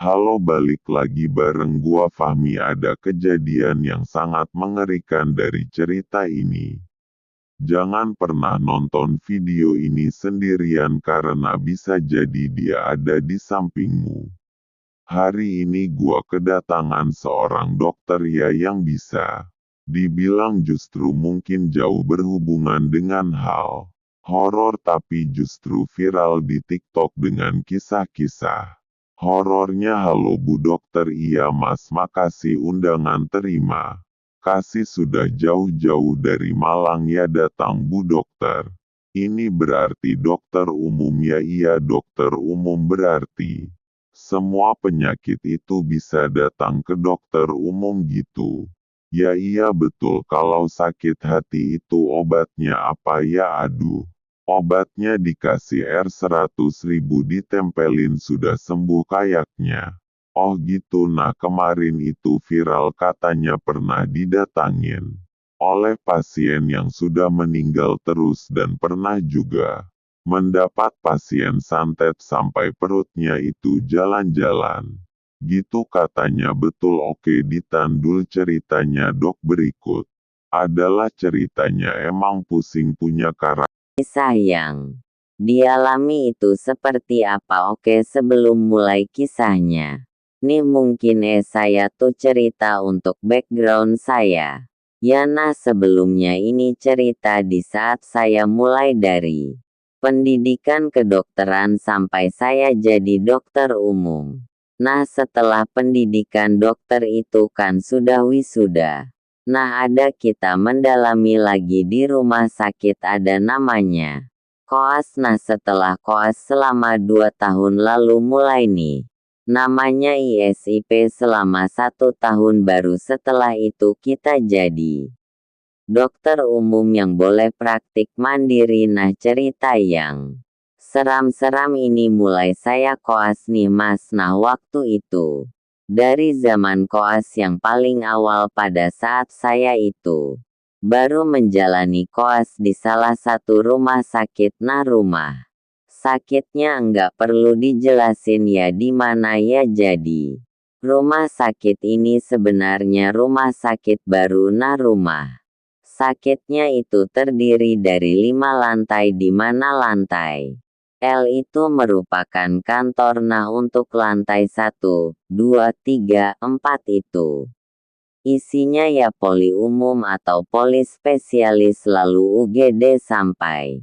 Halo, balik lagi bareng gua Fahmi. Ada kejadian yang sangat mengerikan dari cerita ini. Jangan pernah nonton video ini sendirian karena bisa jadi dia ada di sampingmu. Hari ini gua kedatangan seorang dokter ya yang bisa dibilang justru mungkin jauh berhubungan dengan hal horor, tapi justru viral di TikTok dengan kisah-kisah horornya. Halo Bu Dokter. Iya Mas, makasih undangan, terima kasih sudah jauh-jauh dari Malang ya datang Bu Dokter. Ini berarti dokter umum ya? Iya dokter umum, berarti semua penyakit itu bisa datang ke dokter umum gitu. Ya iya betul. Kalau sakit hati itu obatnya apa ya? Aduh. Obatnya dikasih air 100.000 ditempelin sudah sembuh kayaknya. Oh gitu. Nah kemarin itu viral katanya pernah didatangin oleh pasien yang sudah meninggal terus, dan pernah juga mendapat pasien santet sampai perutnya itu jalan-jalan. Gitu katanya, betul? Oke, ditandul ceritanya dok. Berikut adalah ceritanya. Emang pusing punya karakter. Kisah yang dialami itu seperti apa? Oke, sebelum mulai kisahnya, nih mungkin saya tuh cerita untuk background saya. Ya nah, sebelumnya ini cerita di saat saya mulai dari pendidikan kedokteran sampai saya jadi dokter umum. Nah setelah pendidikan dokter itu kan sudah wisuda. Nah ada kita mendalami lagi di rumah sakit, ada namanya koas. Nah setelah koas selama 2 tahun lalu mulai nih namanya ISIP selama 1 tahun, baru setelah itu kita jadi dokter umum yang boleh praktik mandiri. Nah cerita yang seram-seram ini mulai saya koas nih Mas. Nah waktu itu dari zaman koas yang paling awal, pada saat saya itu baru menjalani koas di salah satu rumah sakit. Nah rumah sakitnya enggak perlu dijelasin ya di mana ya. Jadi rumah sakit ini sebenarnya rumah sakit baru. Nah rumah sakitnya itu terdiri dari 5 lantai, di mana lantai L itu merupakan kantor. Nah untuk lantai 1, 2, 3, 4 itu isinya ya poli umum atau poli spesialis, lalu UGD sampai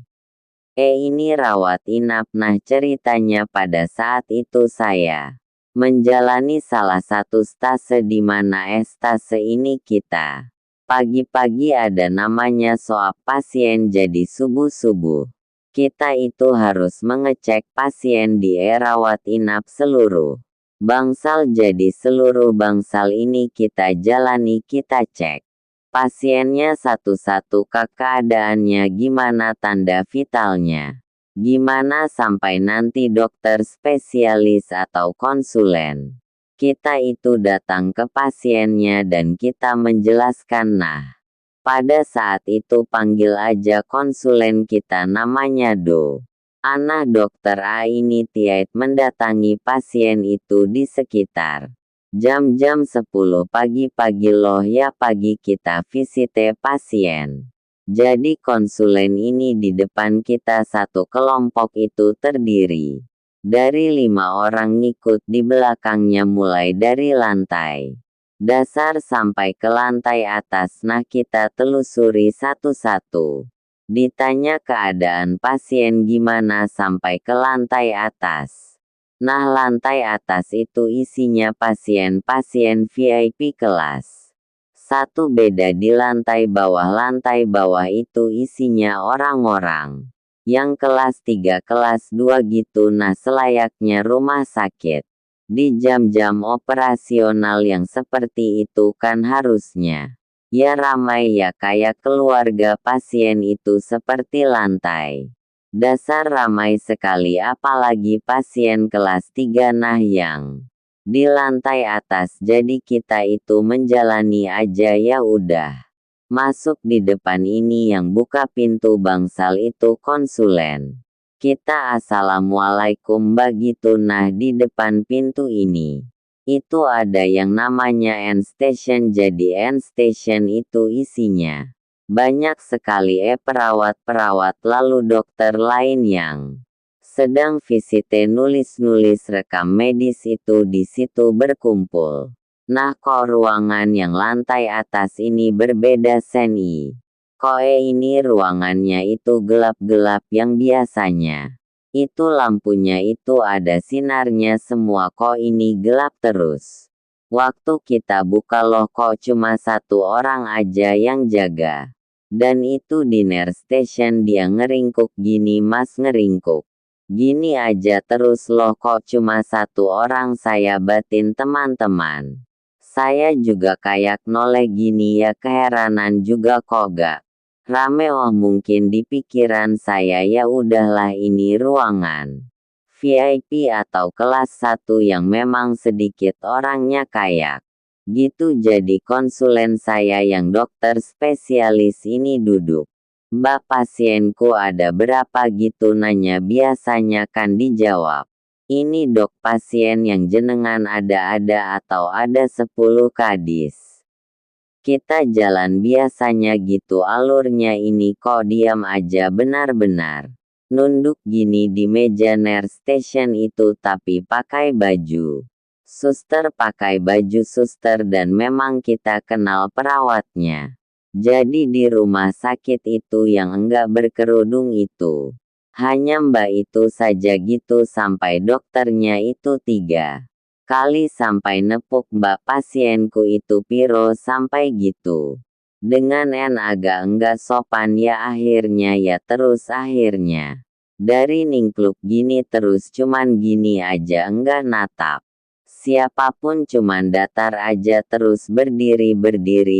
ini rawat inap. Nah ceritanya pada saat itu saya menjalani salah satu stase, di mana stase ini kita pagi-pagi ada namanya soap pasien. Jadi subuh-subuh kita itu harus mengecek pasien di rawat inap seluruh bangsal. Jadi seluruh bangsal ini kita jalani, kita cek pasiennya satu-satu, keadaannya gimana, tanda vitalnya gimana, sampai nanti dokter spesialis atau konsulen kita itu datang ke pasiennya dan kita menjelaskan. Nah pada saat itu panggil aja konsulen kita, namanya Do. Anak dokter A ini tiait mendatangi pasien itu di sekitar jam-jam 10 pagi-pagi loh ya. Pagi kita visite pasien. Jadi konsulen ini di depan kita, satu kelompok itu terdiri dari 5 orang, ngikut di belakangnya mulai dari lantai dasar sampai ke lantai atas. Nah kita telusuri satu-satu, ditanya keadaan pasien gimana sampai ke lantai atas. Nah lantai atas itu isinya pasien-pasien VIP kelas 1, beda di lantai bawah. Lantai bawah itu isinya orang-orang yang kelas 3, kelas 2 gitu. Nah selayaknya rumah sakit di jam-jam operasional yang seperti itu kan harusnya ya ramai ya, kayak keluarga pasien itu seperti lantai dasar ramai sekali, apalagi pasien kelas 3 nah yang di lantai atas. Jadi kita itu menjalani aja ya udah. Masuk di depan ini, yang buka pintu bangsal itu konsulen. Kita assalamualaikum begitu. Nah, di depan pintu ini itu ada yang namanya end station. Jadi end station itu isinya banyak sekali perawat-perawat lalu dokter lain yang sedang visite nulis-nulis rekam medis itu di situ berkumpul. Nah, kok ruangan yang lantai atas ini berbeda seni? Kok ini ruangannya itu gelap-gelap yang biasanya itu lampunya itu ada sinarnya semua, kok ini gelap terus. Waktu kita buka loh kok cuma satu orang aja yang jaga. Dan itu di nurse station dia ngeringkuk gini mas, ngeringkuk gini aja terus loh, kok cuma satu orang. Saya batin teman-teman. Saya juga kayak noleh gini ya, keheranan juga kok gak rame. Oh mungkin di pikiran saya ya udahlah ini ruangan VIP atau kelas 1 yang memang sedikit orangnya kayak gitu. Jadi konsulen saya yang dokter spesialis ini duduk. Mbak, pasienku ada berapa gitu nanya. Biasanya kan dijawab, ini dok pasien yang jenengan ada atau ada 10 kadis. Kita jalan biasanya gitu alurnya. Ini kok diam aja, benar-benar nunduk gini di meja nurse station itu tapi pakai baju suster, pakai baju suster dan memang kita kenal perawatnya. Jadi di rumah sakit itu yang enggak berkerudung itu hanya mbak itu saja gitu, sampai dokternya itu 3 kali sampai nepuk mbak pasienku itu piro sampai gitu. Dengan agak enggak sopan ya akhirnya ya, terus akhirnya dari ningkluk gini terus cuman gini aja enggak natap siapapun, cuman datar aja terus berdiri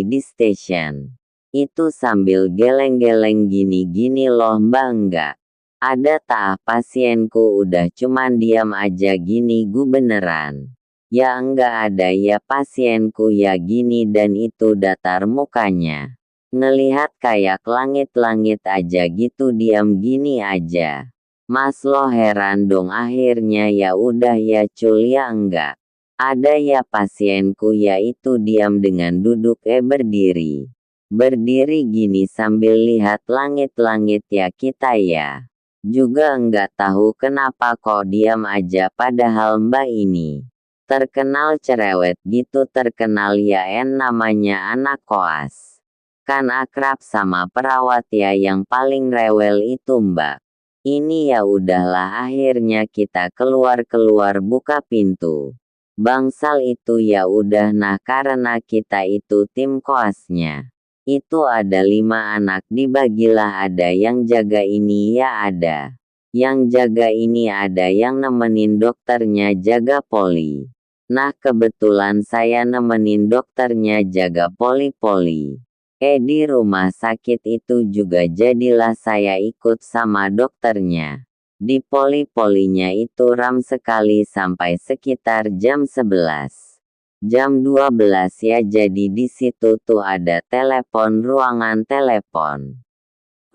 di station itu sambil geleng-geleng gini loh mbak, enggak ada tak pasienku udah cuman diam aja gini beneran. Ya enggak ada ya pasienku ya gini dan itu datar mukanya. Ngelihat kayak langit-langit aja gitu, diam gini aja. Mas lo heran dong, akhirnya ya udah ya cul ya enggak ada ya pasienku ya itu diam dengan duduk berdiri gini sambil lihat langit-langit ya. Kita ya juga enggak tahu kenapa kok diam aja, padahal mbak ini terkenal cerewet gitu, terkenal ya namanya anak koas. Kan akrab sama perawat ya, yang paling rewel itu mbak. Ini ya udahlah akhirnya kita keluar buka pintu. Bangsal itu ya udah. Nah, karena kita itu tim koasnya itu ada 5 anak, dibagilah ada yang jaga ini ya ada yang jaga ini, ada yang nemenin dokternya jaga poli. Nah kebetulan saya nemenin dokternya jaga poli. Di rumah sakit itu juga jadilah saya ikut sama dokternya. Di poli-polinya itu ram sekali sampai sekitar jam 11. Jam 12 ya, jadi di situ tuh ada telepon, ruangan telepon.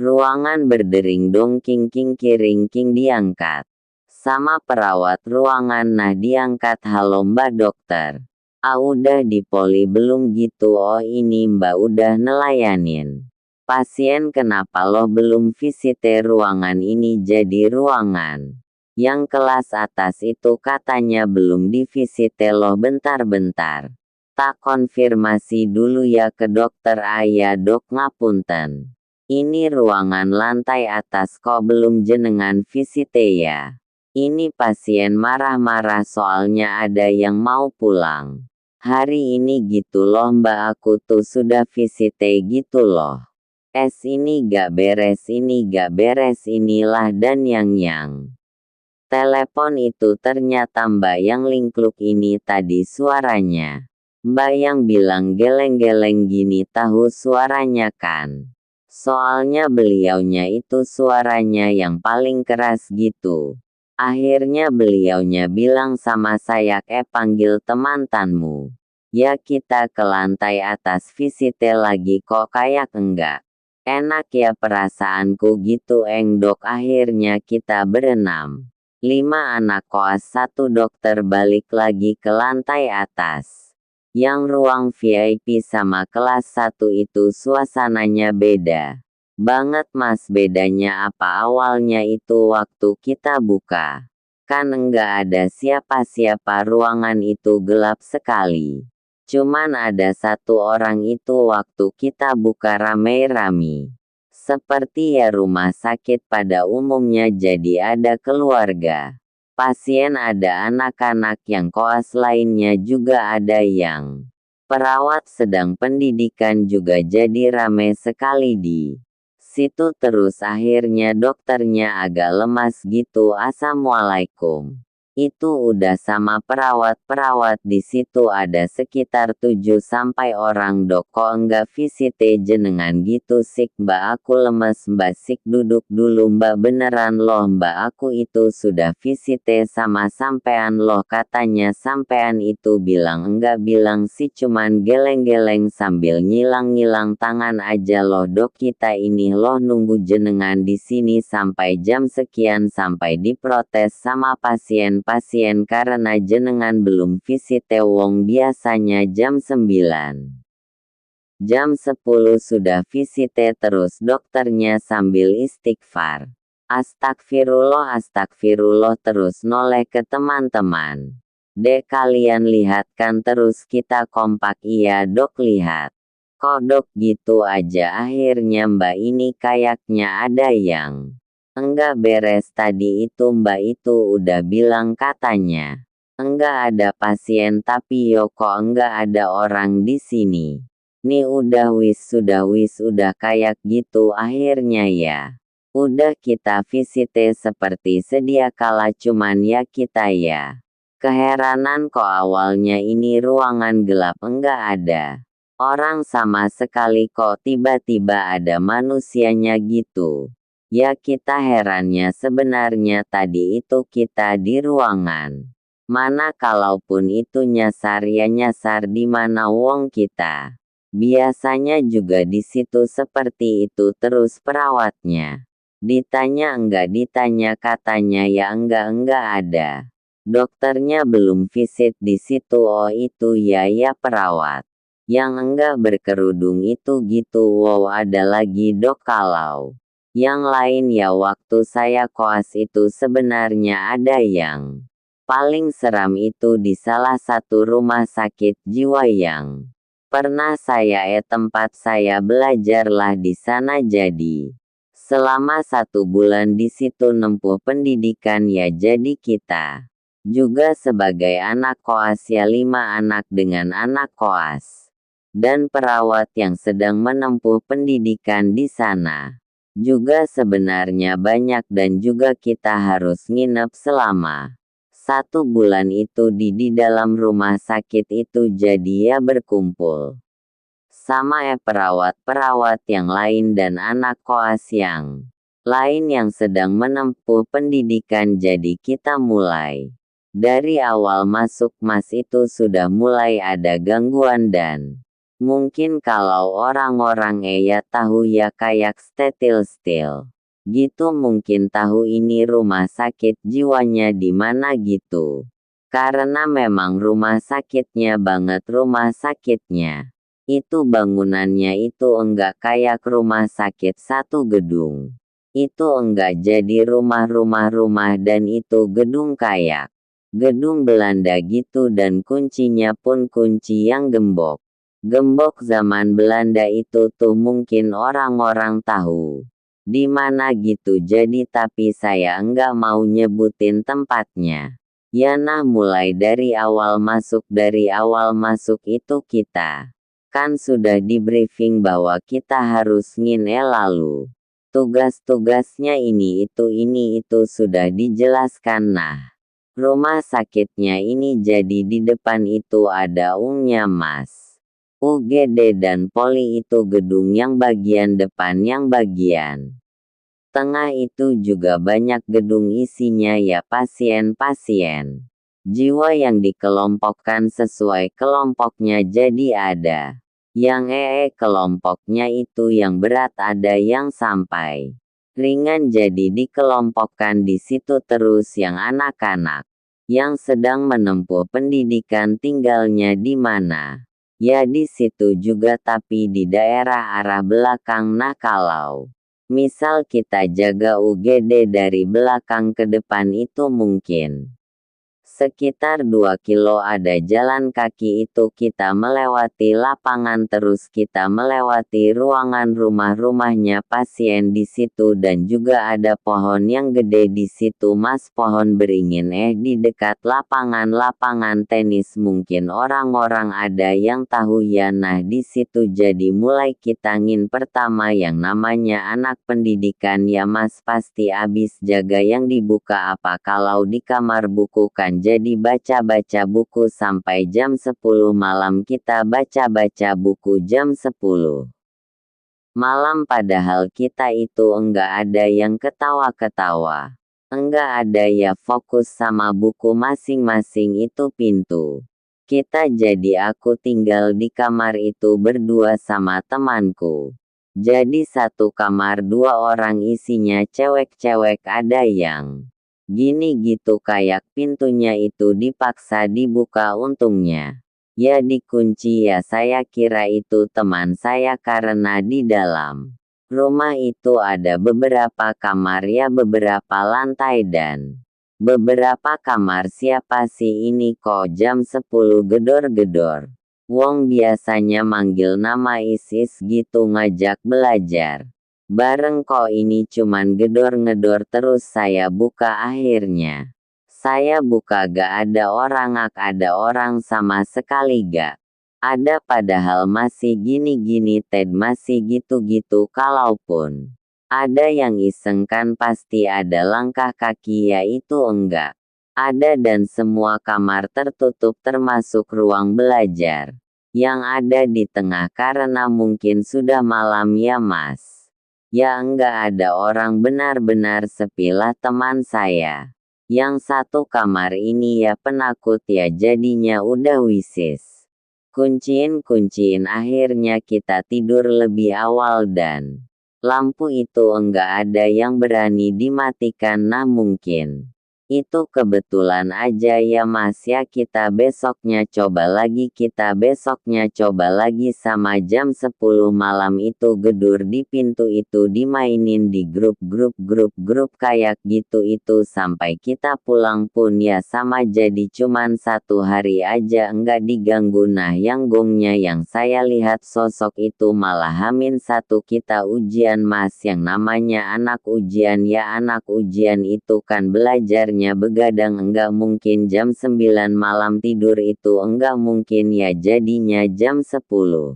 Ruangan berdering dong, king kiring diangkat sama perawat ruangan. Nah diangkat, halo mbak dokter. Udah di poli belum gitu? Oh ini mbak udah nelayanin pasien. Kenapa lo belum visite ruangan ini? Jadi ruangan yang kelas atas itu katanya belum divisite loh. Bentar. Tak konfirmasi dulu ya ke dokter. Ya dok, ngapunten. Ini ruangan lantai atas kok belum jenengan visite ya? Ini pasien marah-marah soalnya ada yang mau pulang hari ini gitu loh mbak. Aku tuh sudah visite gitu loh. Ini gak beres, inilah dan yang telepon itu ternyata mbak yang lingkluk ini tadi suaranya. Mbak yang bilang geleng-geleng gini, tahu suaranya kan? Soalnya beliaunya itu suaranya yang paling keras gitu. Akhirnya beliaunya bilang sama saya, panggil teman-temanmu. Ya kita ke lantai atas visite lagi kok kayak enggak Enak ya perasaanku gitu Dok. Akhirnya kita berenam. 5 anak koas 1 dokter balik lagi ke lantai atas. Yang ruang VIP sama kelas 1 itu suasananya beda banget mas. Bedanya apa? Awalnya itu waktu kita buka, kan enggak ada siapa-siapa, ruangan itu gelap sekali. Cuman ada 1 orang itu waktu kita buka rame-rame. Seperti ya rumah sakit pada umumnya, jadi ada keluarga pasien, ada anak-anak yang koas lainnya juga ada yang perawat sedang pendidikan juga, jadi rame sekali di situ. Terus akhirnya dokternya agak lemas gitu. Assalamualaikum. Itu udah sama perawat-perawat di situ ada sekitar 7 sampai orang dok. Kok enggak visite jenengan gitu sik mbak? Aku lemes mbak. Sik duduk dulu mbak. Beneran loh mbak, aku itu sudah visite sama sampean loh. Katanya sampean itu bilang enggak, bilang sih cuman geleng-geleng sambil nyilang-nyilang tangan aja loh dok. Kita ini loh nunggu jenengan di sini sampai jam sekian sampai diprotes sama pasien karena jenengan belum visite, wong biasanya jam 9. Jam 10 sudah visite. Terus dokternya sambil istighfar. Astagfirullah, astagfirullah, terus noleh ke teman-teman. Dek kalian lihat kan? Terus kita kompak, iya dok lihat. Kok dok gitu aja? Akhirnya mbak ini kayaknya ada yang enggak beres tadi itu. Mbak itu udah bilang katanya enggak ada pasien, tapi yo kok enggak ada orang di sini. Nih udah wis udah kayak gitu. Akhirnya ya udah kita visite seperti sedia kala, cuman ya kita ya keheranan kok awalnya ini ruangan gelap, enggak ada orang sama sekali, kok tiba-tiba ada manusianya gitu. Ya kita herannya sebenarnya tadi itu kita di ruangan mana, kalaupun itu nyasar ya nyasar di mana wong kita biasanya juga di situ seperti itu. Terus perawatnya ditanya enggak, ditanya katanya ya enggak ada. Dokternya belum visit di situ. Oh itu ya perawat yang enggak berkerudung itu gitu. Wow, ada lagi dok. Kalau yang lain ya waktu saya koas itu sebenarnya ada yang paling seram itu di salah satu rumah sakit jiwa yang pernah saya tempat saya belajarlah di sana. Jadi selama 1 bulan di situ nempuh pendidikan ya, jadi kita juga sebagai anak koas ya 5 anak dengan anak koas dan perawat yang sedang menempuh pendidikan di sana juga sebenarnya banyak, dan juga kita harus nginep selama 1 bulan itu di dalam rumah sakit itu. Jadi ya berkumpul sama perawat-perawat yang lain dan anak koas yang lain yang sedang menempuh pendidikan. Jadi kita mulai dari awal masuk mas itu sudah mulai ada gangguan, dan mungkin kalau orang-orang ya tahu ya kayak stetil-stil gitu, mungkin tahu ini rumah sakit jiwanya di mana gitu. Karena memang rumah sakitnya banget, rumah sakitnya itu bangunannya itu enggak kayak rumah sakit 1 gedung. Itu enggak jadi rumah-rumah dan itu gedung kayak gedung Belanda gitu, dan kuncinya pun kunci yang gembok zaman Belanda itu tuh. Mungkin orang-orang tahu di mana gitu, jadi tapi saya enggak mau nyebutin tempatnya. Ya nah mulai dari awal masuk itu kita kan sudah di briefing bahwa kita harus ngine, lalu tugas-tugasnya ini itu sudah dijelaskan. Nah rumah sakitnya ini jadi di depan itu ada ungnya mas, UGD dan Poli itu gedung yang bagian depan, yang bagian tengah itu juga banyak gedung isinya ya pasien-pasien jiwa yang dikelompokkan sesuai kelompoknya. Jadi ada Yang kelompoknya itu yang berat ada yang sampai ringan jadi dikelompokkan di situ terus yang anak-anak yang sedang menempuh pendidikan tinggalnya di mana? Ya di situ juga tapi di daerah arah belakang. Nah kalau misal kita jaga UGD dari belakang ke depan itu mungkin sekitar 2 kilo ada jalan kaki itu kita melewati lapangan terus kita melewati ruangan rumah-rumahnya pasien di situ dan juga ada pohon yang gede di situ mas pohon beringin di dekat lapangan tenis mungkin orang-orang ada yang tahu ya nah di situ jadi mulai kita ngin pertama yang namanya anak pendidikan ya mas pasti abis jaga yang dibuka apa kalau di kamar buku kan jadi baca-baca buku sampai jam 10 malam kita baca-baca buku jam 10 malam padahal kita itu enggak ada yang ketawa-ketawa. Enggak ada ya fokus sama buku masing-masing itu pintu. Kita jadi aku tinggal di kamar itu berdua sama temanku. Jadi satu kamar 2 orang isinya cewek-cewek ada yang gini gitu kayak pintunya itu dipaksa dibuka untungnya. Ya dikunci ya saya kira itu teman saya karena di dalam rumah itu ada beberapa kamar ya beberapa lantai dan beberapa kamar siapa sih ini kok jam 10 gedor-gedor. Wong biasanya manggil nama Isis gitu ngajak belajar. Bareng kok ini cuman gedor-ngedor terus saya buka akhirnya. Saya buka gak ada orang ada orang sama sekali gak. Ada padahal masih gini-gini Ted masih gitu-gitu kalaupun ada yang iseng kan pasti ada langkah kaki ya itu enggak. Ada dan semua kamar tertutup termasuk ruang belajar. Yang ada di tengah karena mungkin sudah malam ya mas. Ya enggak ada orang benar-benar sepilah teman saya. Yang satu kamar ini ya penakut ya jadinya udah wisis. Kunciin akhirnya kita tidur lebih awal dan lampu itu enggak ada yang berani dimatikan nah mungkin itu kebetulan aja ya mas ya kita besoknya coba lagi sama jam 10 malam itu gedur di pintu itu dimainin di grup kayak gitu itu sampai kita pulang pun ya sama jadi cuman 1 hari aja enggak diganggu nah yang gongnya yang saya lihat sosok itu malah H-1 kita ujian mas yang namanya anak ujian ya anak ujian itu kan belajarnya begadang enggak mungkin jam 9 malam tidur itu enggak mungkin ya jadinya jam 10.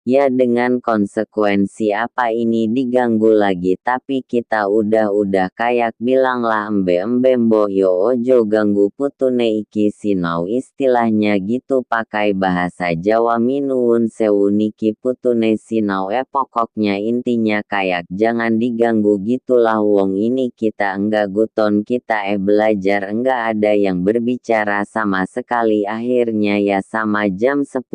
Ya dengan konsekuensi apa ini diganggu lagi tapi kita udah kayak bilang lah embe mboh yo ojo ganggu putune iki sinau istilahnya gitu pakai bahasa Jawa minuwun sewu niki putune sinau pokoknya intinya kayak jangan diganggu gitulah wong ini kita enggak guton kita belajar enggak ada yang berbicara sama sekali akhirnya ya sama jam 10.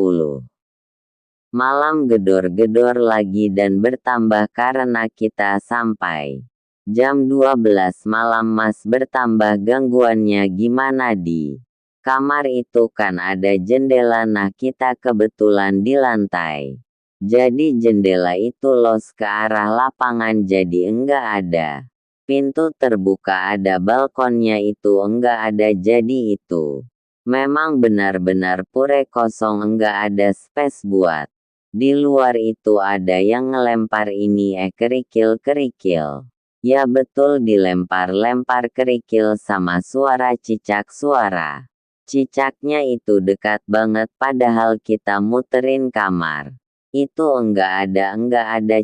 Malam gedor-gedor lagi dan bertambah karena kita sampai jam 12 malam mas bertambah gangguannya gimana di kamar itu kan ada jendela nah kita kebetulan di lantai. Jadi jendela itu los ke arah lapangan jadi enggak ada. Pintu terbuka ada balkonnya itu enggak ada jadi itu. Memang benar-benar pure kosong enggak ada space buat. Di luar itu ada yang ngelempar ini kerikil-kerikil. Ya betul dilempar-lempar kerikil sama suara cicak suara. Cicaknya itu dekat banget padahal kita muterin kamar. Itu enggak ada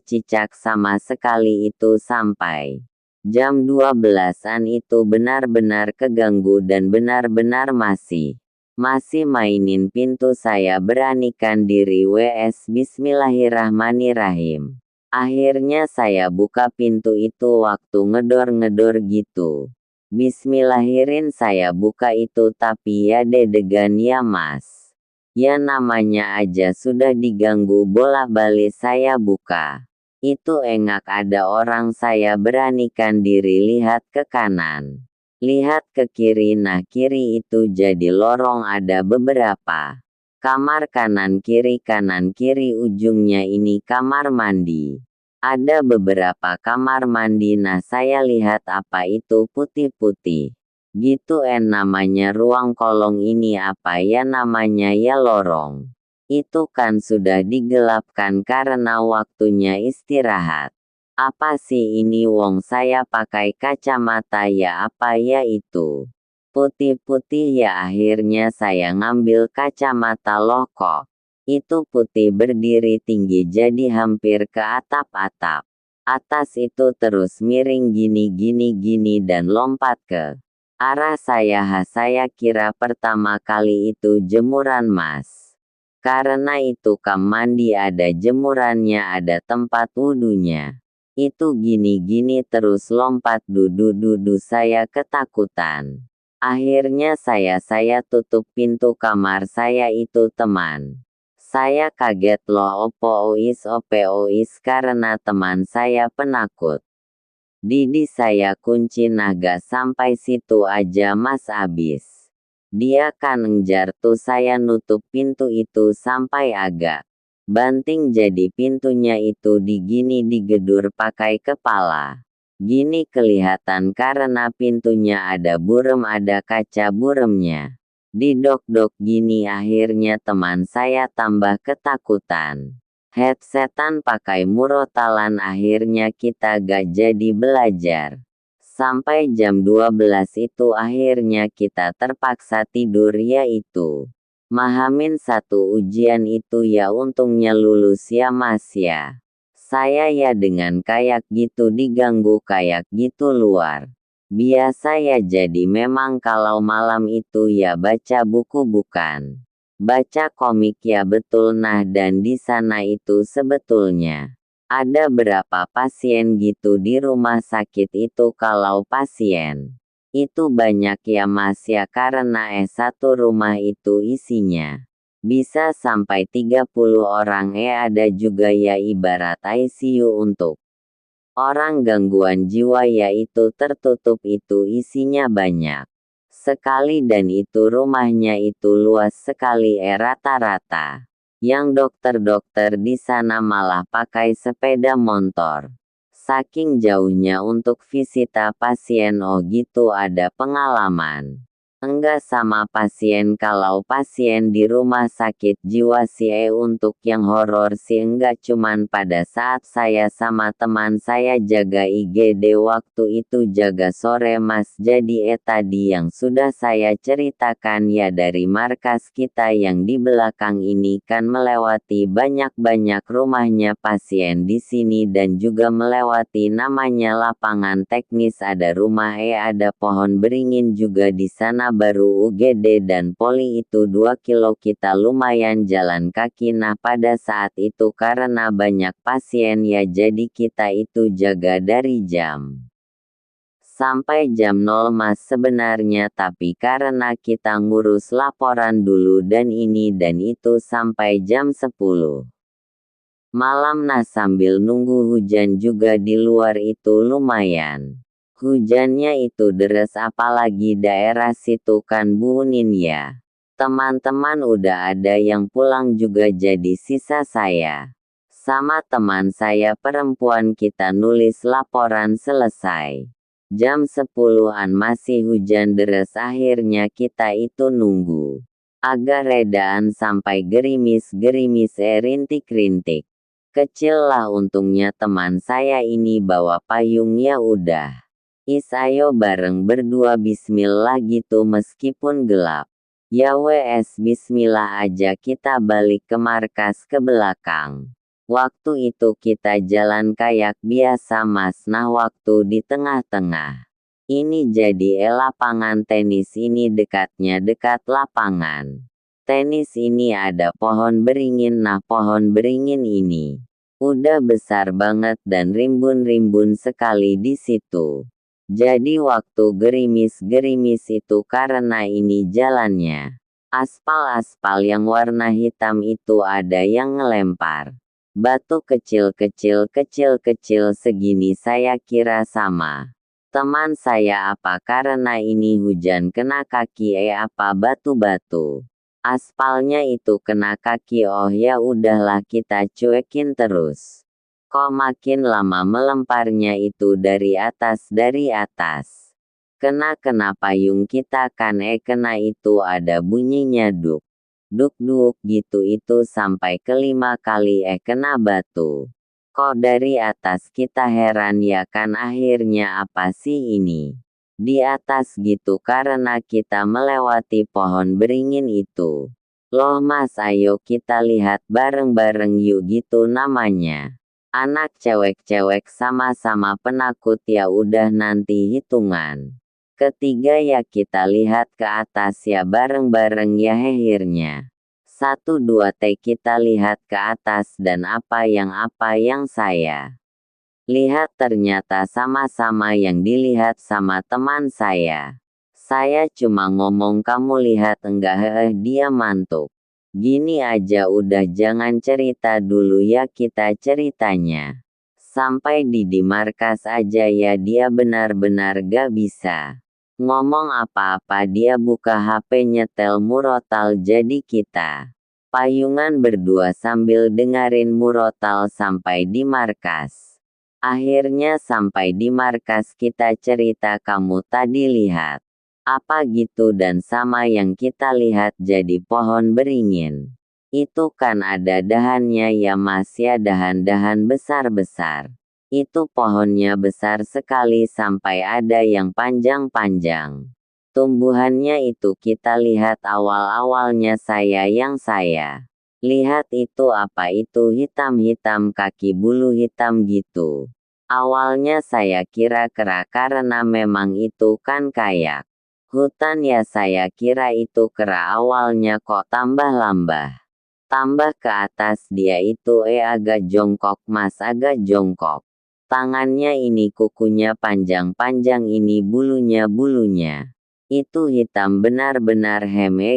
cicak sama sekali itu sampai jam 12-an itu benar-benar keganggu dan benar-benar masih mainin pintu saya beranikan diri WS Bismillahirrahmanirrahim. Akhirnya saya buka pintu itu waktu ngedor-ngedor gitu. Bismillahirin saya buka itu tapi ya deg-degan ya mas. Ya namanya aja sudah diganggu bola-balik saya buka. Itu engak ada orang saya beranikan diri lihat ke kanan. Lihat ke kiri nah kiri itu jadi lorong ada beberapa. Kamar kanan kiri ujungnya ini kamar mandi. Ada beberapa kamar mandi nah saya lihat apa itu putih-putih. Gitu namanya ruang kolong ini apa ya namanya ya lorong. Itu kan sudah digelapkan karena waktunya istirahat. Apa sih ini wong saya pakai kacamata ya apa ya itu. Putih-putih ya akhirnya saya ngambil kacamata loh kok. Itu putih berdiri tinggi jadi hampir ke atap-atap. Atas itu terus miring gini dan lompat ke arah saya kira pertama kali itu jemuran mas. Karena itu kam mandi ada jemurannya ada tempat wudunya. Itu gini terus lompat dudu saya ketakutan. Akhirnya saya tutup pintu kamar saya itu teman. Saya kaget loh opo ois karena teman saya penakut. Didi saya kunci naga sampai situ aja mas abis. Dia kan ngejar tuh saya nutup pintu itu sampai agak banting jadi pintunya itu digedur pakai kepala. Gini kelihatan karena pintunya ada burem ada kaca buremnya. Didok-dok gini akhirnya teman saya tambah ketakutan. Headsetan pakai murotalan akhirnya kita gak jadi belajar. Sampai jam 12 itu akhirnya kita terpaksa tidur yaitu. Mahamin 1 ujian itu ya untungnya lulus ya mas ya. Saya ya dengan kayak gitu diganggu kayak gitu luar. Biasa ya jadi memang kalau malam itu ya baca buku bukan. Baca komik ya betul nah dan di sana itu sebetulnya ada berapa pasien gitu di rumah sakit itu kalau pasien itu banyak ya mas ya karena S1 rumah itu isinya bisa sampai 30 orang ada juga ya ibarat ICU untuk orang gangguan jiwa yaitu tertutup itu isinya banyak sekali dan itu rumahnya itu luas sekali rata-rata. Yang dokter-dokter di sana malah pakai sepeda motor. Saking jauhnya untuk visita pasien oh gitu ada pengalaman. Enggak sama pasien kalau pasien di rumah sakit jiwa sih untuk yang horor sih enggak cuman pada saat saya sama teman saya jaga IGD waktu itu jaga sore mas jadi tadi yang sudah saya ceritakan ya dari markas kita yang di belakang ini kan melewati banyak-banyak rumahnya pasien di sini dan juga melewati namanya lapangan teknis ada rumah ada pohon beringin juga di sana baru UGD dan poli itu 2 kilo kita lumayan jalan kaki nah pada saat itu karena banyak pasien ya jadi kita itu jaga dari jam sampai jam 0 mas sebenarnya tapi karena kita ngurus laporan dulu dan ini dan itu sampai jam 10 malam nah sambil nunggu hujan juga di luar itu lumayan. Hujannya itu deres apalagi daerah situ kan Bunin ya. Teman-teman udah ada yang pulang juga jadi sisa saya. Sama teman saya perempuan kita nulis laporan selesai. Jam 10-an masih hujan deres akhirnya kita itu nunggu. Agak redaan sampai gerimis-gerimis rintik-rintik. Kecil lah untungnya teman saya ini bawa payungnya udah. Ayo bareng berdua bismillah gitu meskipun gelap. Ya wes bismillah aja kita balik ke markas ke belakang. Waktu itu kita jalan kayak biasa mas nah waktu di tengah-tengah. Ini jadi lapangan tenis ini dekatnya dekat lapangan. Tenis ini ada pohon beringin nah pohon beringin ini. Udah besar banget dan rimbun-rimbun sekali di situ. Jadi waktu gerimis-gerimis itu karena ini jalannya Aspal-aspal yang warna hitam itu ada yang ngelempar batu kecil-kecil segini, saya kira sama teman saya, apa karena ini hujan kena kaki apa batu-batu aspalnya itu kena kaki. Oh ya udahlah, kita cuekin terus. Kok makin lama melemparnya itu dari atas. Kena payung kita kan, kena itu ada bunyinya duk duk gitu, itu sampai kelima kali kena batu. Kok dari atas, kita heran ya kan, akhirnya apa sih ini di atas gitu, karena kita melewati pohon beringin itu. Loh mas, ayo kita lihat bareng-bareng yuk, gitu namanya. Anak cewek-cewek sama-sama penakut, ya udah nanti hitungan ketiga ya kita lihat ke atas ya bareng-bareng ya, akhirnya 1, 2, kita lihat ke atas, dan apa yang saya lihat ternyata sama-sama yang dilihat sama teman saya. Saya cuma ngomong kamu lihat enggak, dia mantuk. Gini aja udah, jangan cerita dulu ya, kita ceritanya sampai di markas aja ya. Dia benar-benar gak bisa ngomong apa-apa, dia buka HP nyetel murotal, jadi kita payungan berdua sambil dengerin murotal sampai di markas. Akhirnya sampai di markas, kita cerita kamu tadi lihat apa gitu, dan sama yang kita lihat jadi pohon beringin. Itu kan ada dahannya ya mas ya, dahan-dahan besar-besar. Itu pohonnya besar sekali sampai ada yang panjang-panjang. Tumbuhannya itu kita lihat awal-awalnya, saya lihat itu apa itu hitam-hitam, kaki bulu hitam gitu. Awalnya saya kira kera, karena memang itu kan kayak hutan ya, saya kira itu kera awalnya, kok tambah ke atas dia itu agak jongkok mas, agak jongkok. Tangannya ini kukunya panjang-panjang, ini bulunya itu hitam benar-benar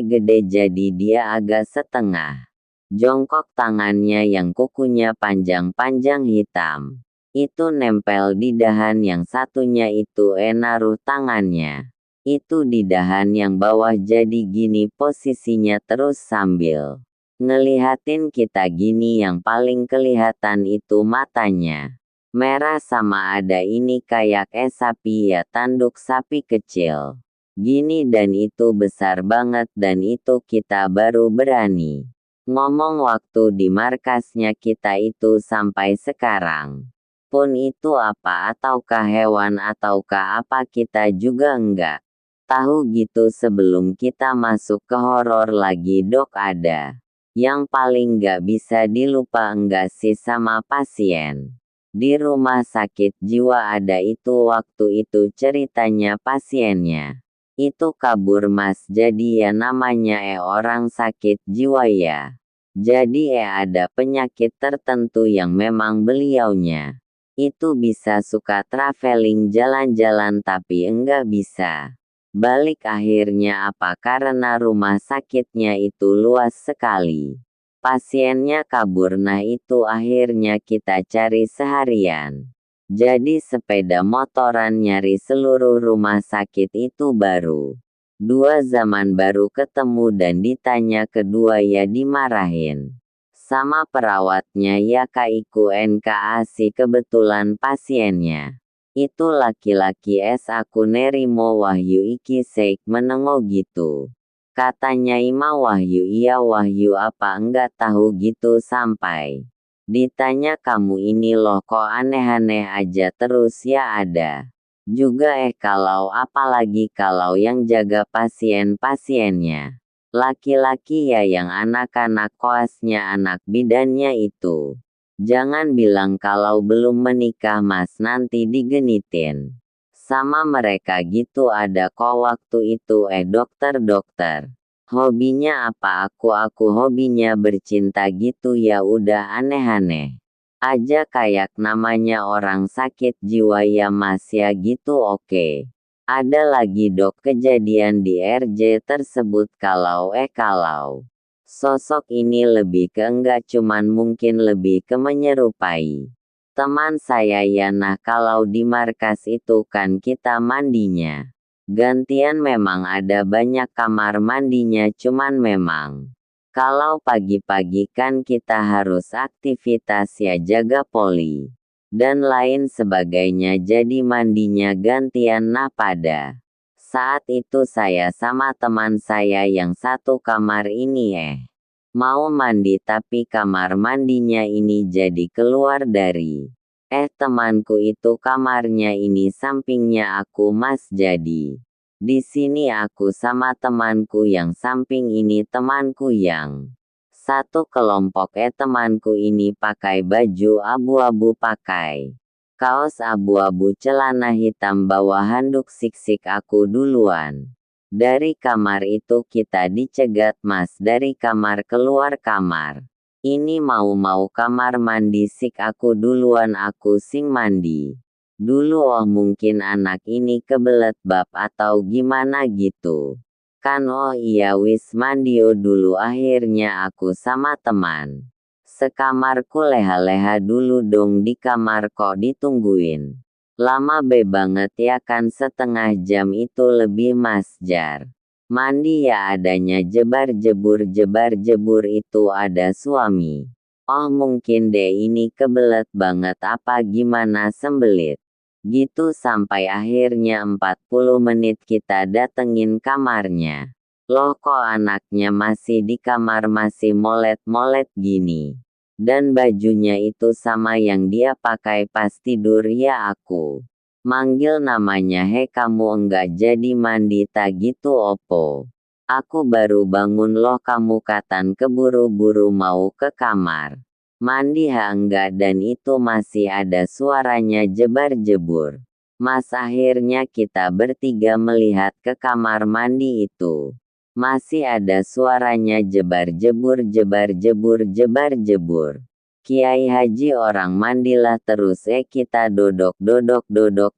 gede, jadi dia agak setengah jongkok. Tangannya yang kukunya panjang-panjang hitam itu nempel di dahan, yang satunya itu naruh tangannya itu di dahan yang bawah, jadi gini posisinya terus sambil ngelihatin kita gini. Yang paling kelihatan itu matanya merah, sama ada ini kayak sapi ya, tanduk sapi kecil gini, dan itu besar banget, dan itu kita baru berani ngomong waktu di markasnya kita itu. Sampai sekarang pun itu apa, ataukah hewan ataukah apa, kita juga enggak tahu gitu. Sebelum kita masuk ke horor lagi dok, ada yang paling gak bisa dilupa enggak sih sama pasien di rumah sakit jiwa ada itu. Waktu itu ceritanya pasiennya itu kabur mas, jadi ya namanya orang sakit jiwa ya, jadi ada penyakit tertentu yang memang beliaunya itu bisa suka traveling, jalan-jalan, tapi enggak bisa balik. Akhirnya apa, karena rumah sakitnya itu luas sekali, pasiennya kabur. Nah itu akhirnya kita cari seharian, jadi sepeda motoran nyari seluruh rumah sakit itu. Baru 2 zaman baru ketemu, dan ditanya kedua ya dimarahin sama perawatnya ya, kaiku NKA sih. Kebetulan pasiennya itu laki-laki, aku nerimo Wahyu iki seik menengo gitu. Katanya Ima Wahyu, iya Wahyu apa enggak tahu gitu. Sampai ditanya kamu ini loh kok aneh-aneh aja terus ya, ada juga kalau apalagi kalau yang jaga pasien-pasiennya laki-laki ya, yang anak-anak koasnya, anak bidannya itu. Jangan bilang kalau belum menikah mas, nanti digenitin sama mereka gitu. Ada kok waktu itu dokter. Hobinya apa? Aku hobinya bercinta gitu ya, udah aneh-aneh aja kayak namanya orang sakit jiwa ya mas ya gitu. Oke. Ada lagi dok kejadian di RJ tersebut kalau sosok ini lebih ke enggak cuman mungkin lebih ke menyerupai teman saya ya. Nah kalau di markas itu kan kita mandinya gantian, memang ada banyak kamar mandinya, cuman memang kalau pagi-pagi kan kita harus aktivitas ya, jaga poli dan lain sebagainya, jadi mandinya gantian. Nah pada saat itu saya sama teman saya yang satu kamar ini mau mandi, tapi kamar mandinya ini jadi keluar dari temanku itu kamarnya ini sampingnya aku mas, jadi di sini aku sama temanku yang samping ini, temanku yang satu kelompok temanku ini pakai baju abu-abu, pakai kaos abu-abu, celana hitam, bawa handuk siksik. Aku duluan dari kamar itu, kita dicegat mas dari kamar, keluar kamar ini mau kamar mandi sik. Aku duluan, aku sing mandi dulu. Oh mungkin anak ini kebelet bab atau gimana gitu kan. Oh iya wis mandio dulu. Akhirnya aku sama teman sekamarku leha-leha dulu dong di kamar. Kok ditungguin lama banget ya kan, setengah jam itu lebih mas. Jar mandi ya adanya jebar-jebur itu ada suami. Oh mungkin deh ini kebelet banget apa gimana, sembelit gitu. Sampai akhirnya 40 menit kita datengin kamarnya. Loh kok anaknya masih di kamar, masih molet-molet gini. Dan bajunya itu sama yang dia pakai pas tidur ya. Aku manggil namanya, he kamu enggak jadi mandi tak gitu opo? Aku baru bangun loh, kamu katan keburu-buru mau ke kamar mandi ha enggak, dan itu masih ada suaranya jebar-jebur. Mas akhirnya kita bertiga melihat ke kamar mandi itu. Masih ada suaranya jebar-jebur, jebar-jebur. Kiai Haji orang mandilah terus. Kita dodok,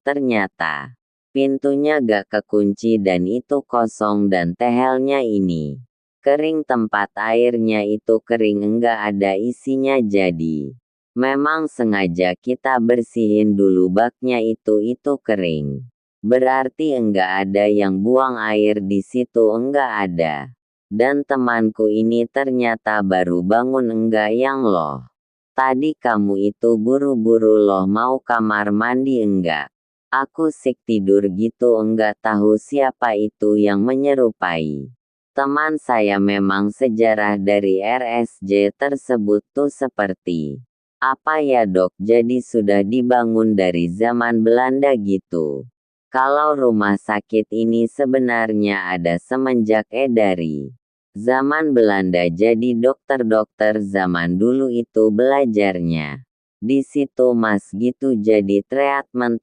ternyata pintunya gak kekunci dan itu kosong, dan tehelnya ini kering, tempat airnya itu kering, enggak ada isinya. Jadi memang sengaja kita bersihin dulu baknya itu kering. Berarti enggak ada yang buang air di situ, enggak ada. Dan temanku ini ternyata baru bangun. Enggak yang loh, tadi kamu itu buru-buru loh mau kamar mandi. Enggak, aku sik tidur gitu. Enggak tahu siapa itu yang menyerupai teman saya. Memang sejarah dari RSJ tersebut tuh seperti apa ya dok, jadi sudah dibangun dari zaman Belanda gitu. Kalau rumah sakit ini sebenarnya ada semenjak dari zaman Belanda, jadi dokter-dokter zaman dulu itu belajarnya di situ mas gitu, jadi treatment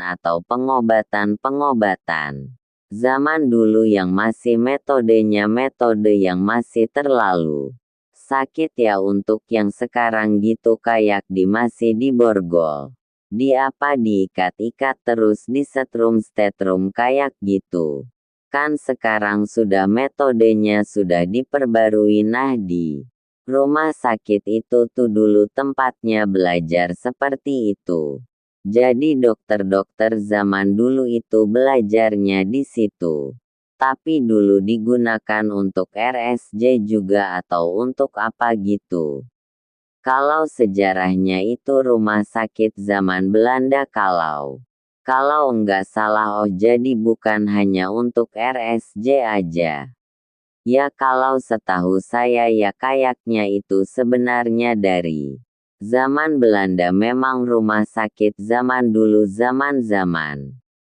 atau pengobatan zaman dulu yang masih metodenya metode yang masih terlalu sakit ya untuk yang sekarang gitu, kayak masih diborgol, diikat-ikat terus disetrum kayak gitu. Kan sekarang sudah metodenya sudah diperbarui. Nah di rumah sakit itu tuh dulu tempatnya belajar seperti itu. Jadi dokter-dokter zaman dulu itu belajarnya di situ. Tapi dulu digunakan untuk RSJ juga atau untuk apa gitu. Kalau sejarahnya itu rumah sakit zaman Belanda, kalau enggak salah. Oh jadi bukan hanya untuk RSJ aja. Ya kalau setahu saya ya kayaknya itu sebenarnya dari zaman Belanda. Memang rumah sakit zaman dulu, zaman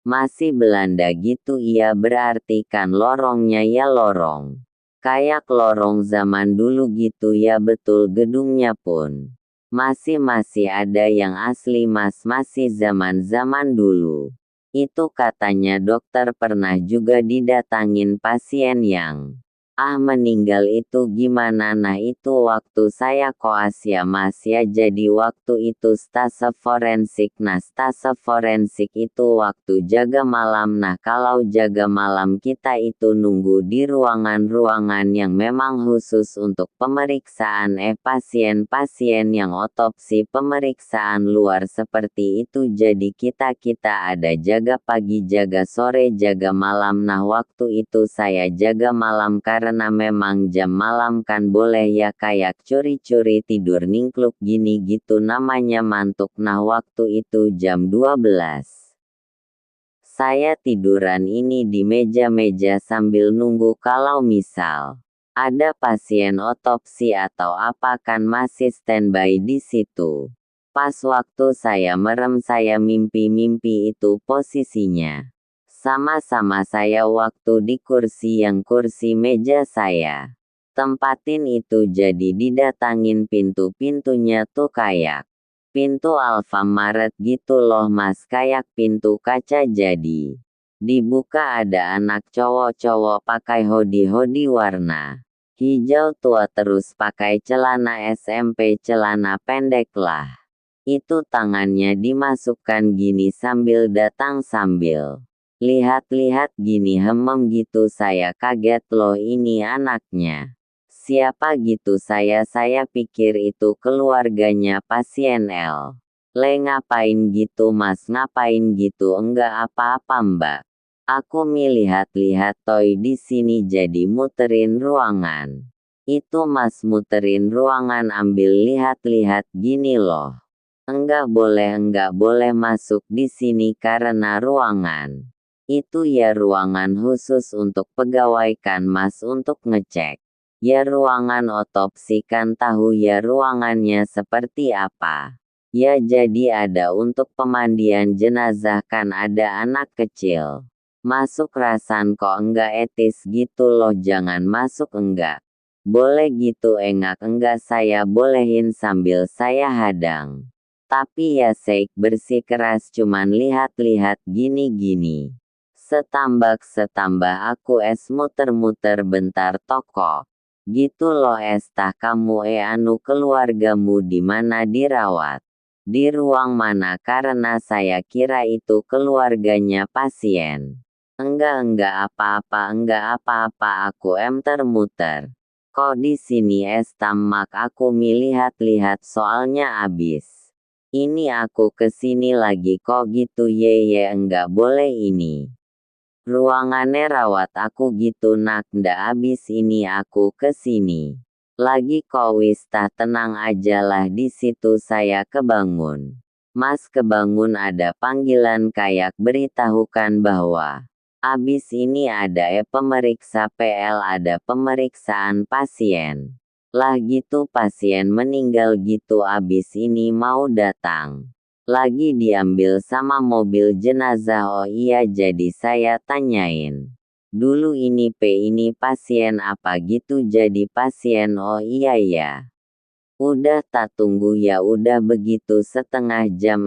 masih Belanda gitu. Iya berarti kan lorongnya ya lorong kayak lorong zaman dulu gitu ya. Betul, gedungnya pun masih ada yang asli mas, masih zaman dulu. Itu katanya dokter pernah juga didatangin pasien yang Ah, meninggal itu gimana? Nah itu waktu saya koas ya mas ya, jadi waktu itu stase forensik. Nah stase forensik itu waktu jaga malam. Nah kalau jaga malam kita itu nunggu di ruangan-ruangan yang memang khusus untuk pemeriksaan pasien-pasien yang otopsi, pemeriksaan luar seperti itu. Jadi kita ada jaga pagi, jaga sore, jaga malam. Nah waktu itu saya jaga malam karena memang jam malam kan boleh ya kayak curi-curi tidur ningkluk gini gitu, namanya mantuk. Nah waktu itu jam 12. Saya tiduran ini di meja-meja sambil nunggu kalau misal ada pasien otopsi atau apa kan masih standby di situ. Pas waktu saya merem saya mimpi-mimpi itu posisinya sama-sama saya waktu di kursi yang kursi meja saya tempatin itu, jadi didatangin pintu-pintunya tuh kayak pintu Alfamaret gitu loh mas, kayak pintu kaca. Jadi dibuka ada anak cowok-cowok pakai hoodie warna hijau tua, terus pakai celana SMP, celana pendek lah. Itu tangannya dimasukkan gini sambil datang sambil lihat-lihat gini, hemem gitu. Saya kaget, loh ini anaknya siapa gitu. Saya pikir itu keluarganya pasien L. Ngapain gitu mas? Ngapain gitu? Enggak apa-apa mbak. Aku lihat-lihat toy di sini, jadi muterin ruangan. Itu mas muterin ruangan ambil lihat-lihat gini loh. Enggak boleh masuk di sini karena ruangan itu ya ruangan khusus untuk pegawai kan mas, untuk ngecek ya ruangan otopsi kan, tahu ya ruangannya seperti apa ya. Jadi ada untuk pemandian jenazah kan, ada anak kecil masuk, rasan kok enggak etis gitu loh. Jangan masuk, enggak boleh gitu. Enggak saya bolehin sambil saya hadang. Tapi ya Sheikh bersih keras, cuman lihat-lihat gini-gini. Setambah aku es muter-muter bentar toko. Gitu loh es, tah kamu anu keluargamu di mana dirawat? Di ruang mana? Karena saya kira itu keluarganya pasien. Enggak apa-apa aku muter. Kok di sini es tamak? Aku lihat-lihat soalnya abis ini aku kesini lagi kok gitu. Ye enggak boleh ini ruangannya rawat aku gitu nak, ndak abis ini aku kesini lagi kok. Wis tah tenang aja lah. Di situ saya kebangun. Mas kebangun ada panggilan kayak beritahukan bahwa abis ini ada pemeriksa PL, ada pemeriksaan pasien. Lah gitu pasien meninggal gitu, abis ini mau datang lagi diambil sama mobil jenazah. Oh iya, jadi saya tanyain dulu ini ini pasien apa gitu. Jadi pasien. Oh iya ya. Udah tak tunggu ya udah. Begitu setengah jam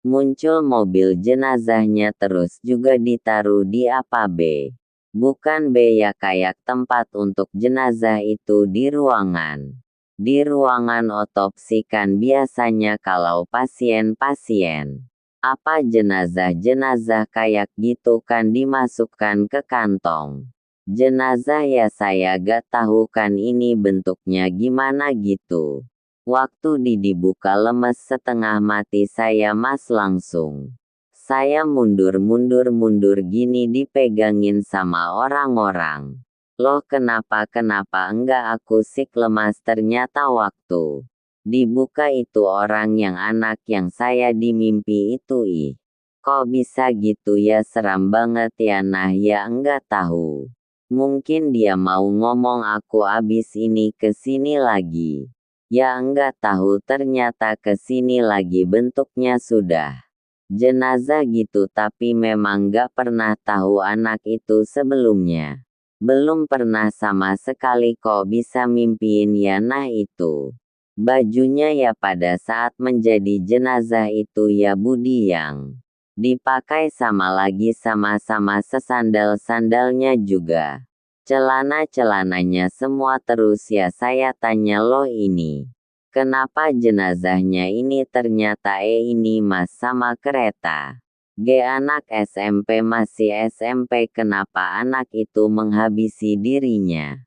muncul mobil jenazahnya, terus juga ditaruh di apa B. Bukan B ya, kayak tempat untuk jenazah itu di ruangan. Di ruangan otopsi kan biasanya kalau pasien-pasien apa jenazah-jenazah kayak gitu kan dimasukkan ke kantong jenazah ya. Saya gak tahu kan ini bentuknya gimana gitu. Waktu dibuka lemes setengah mati saya mas, langsung saya mundur gini dipegangin sama orang-orang. Loh kenapa enggak aku sik lemas. Ternyata waktu dibuka itu orang yang anak yang saya dimimpi itu. Ih, kok bisa gitu ya, seram banget ya. Nah ya enggak tahu. Mungkin dia mau ngomong aku abis ini kesini lagi. Ya enggak tahu, ternyata kesini lagi bentuknya sudah jenazah gitu. Tapi memang gak pernah tahu anak itu sebelumnya. Belum pernah sama sekali kok bisa mimpiin ya. Nah itu bajunya ya pada saat menjadi jenazah itu ya Budi, yang dipakai sama lagi sama-sama sesandal-sandalnya juga Celana-celananya semua terus ya saya tanya loh ini. Kenapa jenazahnya ini ternyata ini mas sama kereta. Anak SMP masih SMP kenapa anak itu menghabisi dirinya.